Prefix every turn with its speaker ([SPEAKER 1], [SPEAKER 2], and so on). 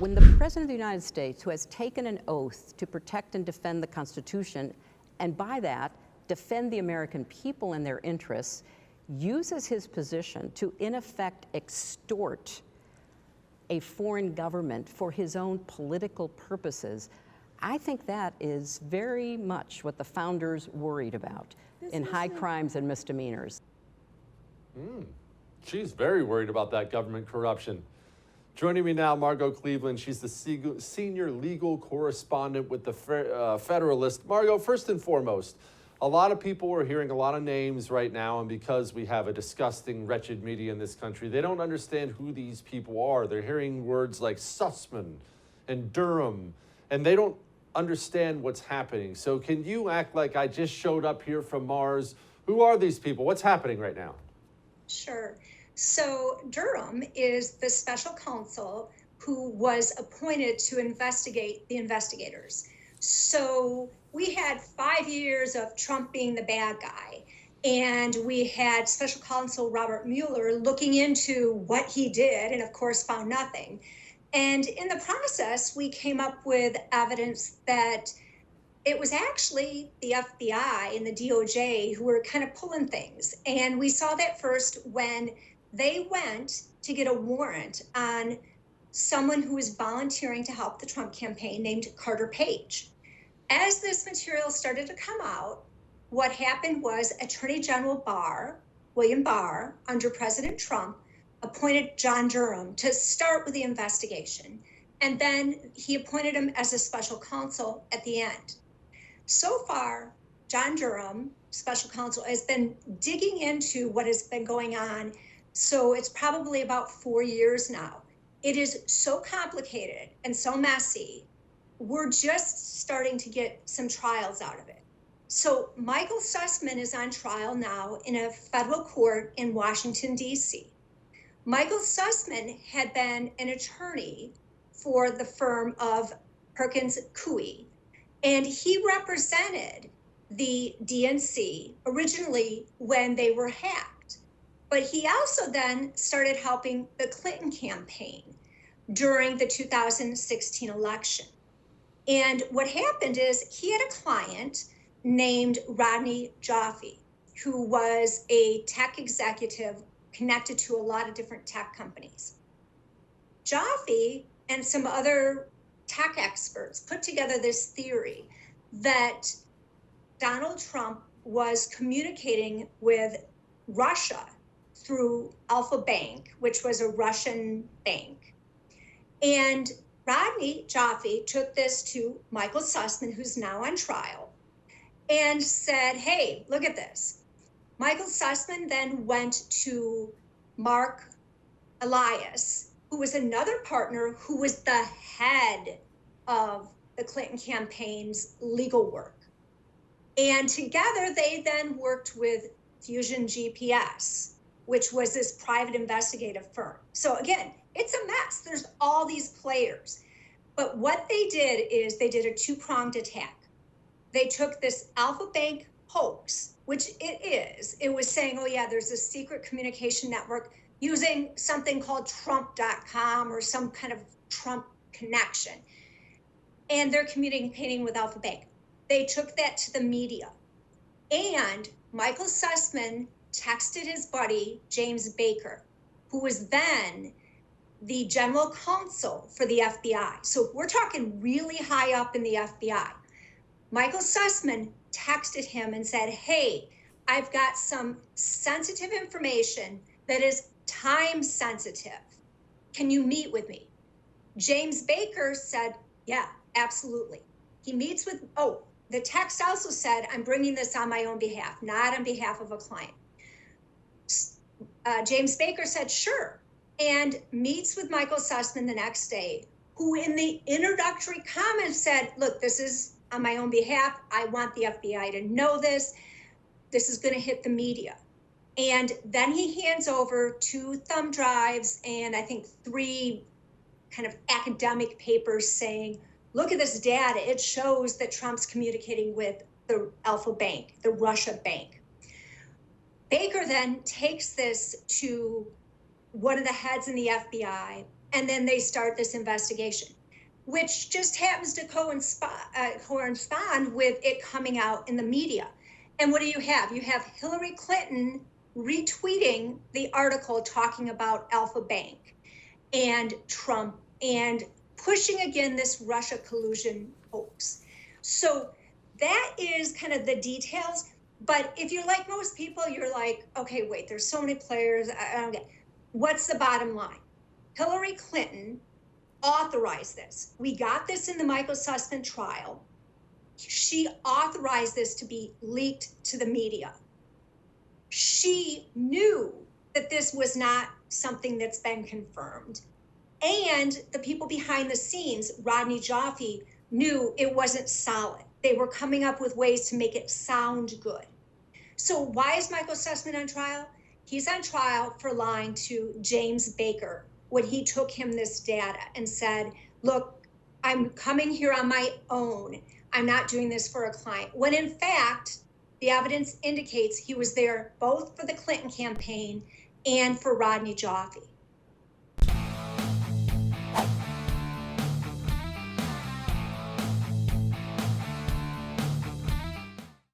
[SPEAKER 1] When the President of the United States, who has taken an oath to protect and defend the Constitution, and by that, defend the American people and their interests, uses his position to, in effect, extort a foreign government for his own political purposes, I think that is very much what the founders worried about in high crimes and misdemeanors.
[SPEAKER 2] She's very worried about that government corruption. Joining me now, Margot Cleveland. She's the senior legal correspondent with the Federalist. Margot, first and foremost, a lot of people are hearing a lot of names right now, and because we have a disgusting, wretched media in this country, they don't understand who these people are. They're hearing words like Sussman and Durham, and they don't understand what's happening. So can you act like I just showed up here from Mars? Who are these people? What's happening right now?
[SPEAKER 3] Sure. So Durham is the special counsel who was appointed to investigate the investigators. So we had 5 years of Trump being the bad guy, and we had special counsel Robert Mueller looking into what he did and of course found nothing. And in the process, we came up with evidence that it was actually the FBI and the DOJ who were kind of pulling things. And we saw that first when they went to get a warrant on someone who was volunteering to help the Trump campaign named Carter Page. As this material started to come out, what happened was Attorney General William Barr, under President Trump, appointed John Durham to start with the investigation. And then he appointed him as a special counsel at the end. So far, John Durham, special counsel, has been digging into what has been going on. So it's probably about 4 years now. It is so complicated and so messy. We're just starting to get some trials out of it. So Michael Sussmann is on trial now in a federal court in Washington, D.C. Michael Sussmann had been an attorney for the firm of Perkins Coie, and he represented the DNC originally when they were hacked. But he also then started helping the Clinton campaign during the 2016 election. And what happened is he had a client named Rodney Joffe, who was a tech executive connected to a lot of different tech companies. Joffe and some other tech experts put together this theory that Donald Trump was communicating with Russia through Alpha Bank, which was a Russian bank. And Rodney Joffe took this to Michael Sussmann, who's now on trial, and said, hey, look at this. Michael Sussmann then went to Mark Elias, who was another partner who was the head of the Clinton campaign's legal work. And together they then worked with Fusion GPS, which was this private investigative firm. So again, it's a mess. There's all these players. But what they did is they did a two-pronged attack. They took this Alpha Bank hoax, which it is. It was saying, oh yeah, there's a secret communication network using something called Trump.com or some kind of Trump connection. And they're communicating with Alpha Bank. They took that to the media. And Michael Sussmann texted his buddy, James Baker, who was then the general counsel for the FBI. So we're talking really high up in the FBI. Michael Sussmann texted him and said, hey, I've got some sensitive information that is time sensitive. Can you meet with me? James Baker said, yeah, absolutely. He meets with, the text also said, I'm bringing this on my own behalf, not on behalf of a client. James Baker said, sure, and meets with Michael Sussmann the next day, who in the introductory comments said, look, this is on my own behalf. I want the FBI to know this. This is going to hit the media. And then he hands over 2 thumb drives and I think 3 kind of academic papers saying, look at this data. It shows that Trump's communicating with the Alpha Bank, the Russia bank. Baker then takes this to one of the heads in the FBI, And then they start this investigation, which just happens to correspond with it coming out in the media. And what do you have? You have Hillary Clinton retweeting the article talking about Alpha Bank and Trump and pushing again this Russia collusion hoax. So that is kind of the details. But if you're like most people, you're like, okay, wait, there's so many players. I don't get. What's the bottom line? Hillary Clinton authorized this. We got this in the Michael Sussman trial. She authorized this to be leaked to the media. She knew that this was not something that's been confirmed. And the people behind the scenes, Rodney Joffe, knew it wasn't solid. They were coming up with ways to make it sound good. So why is Michael Sussman on trial? He's on trial for lying to James Baker when he took him this data and said, look, I'm coming here on my own. I'm not doing this for a client. When in fact, the evidence indicates he was there both for the Clinton campaign and for Rodney Joffe.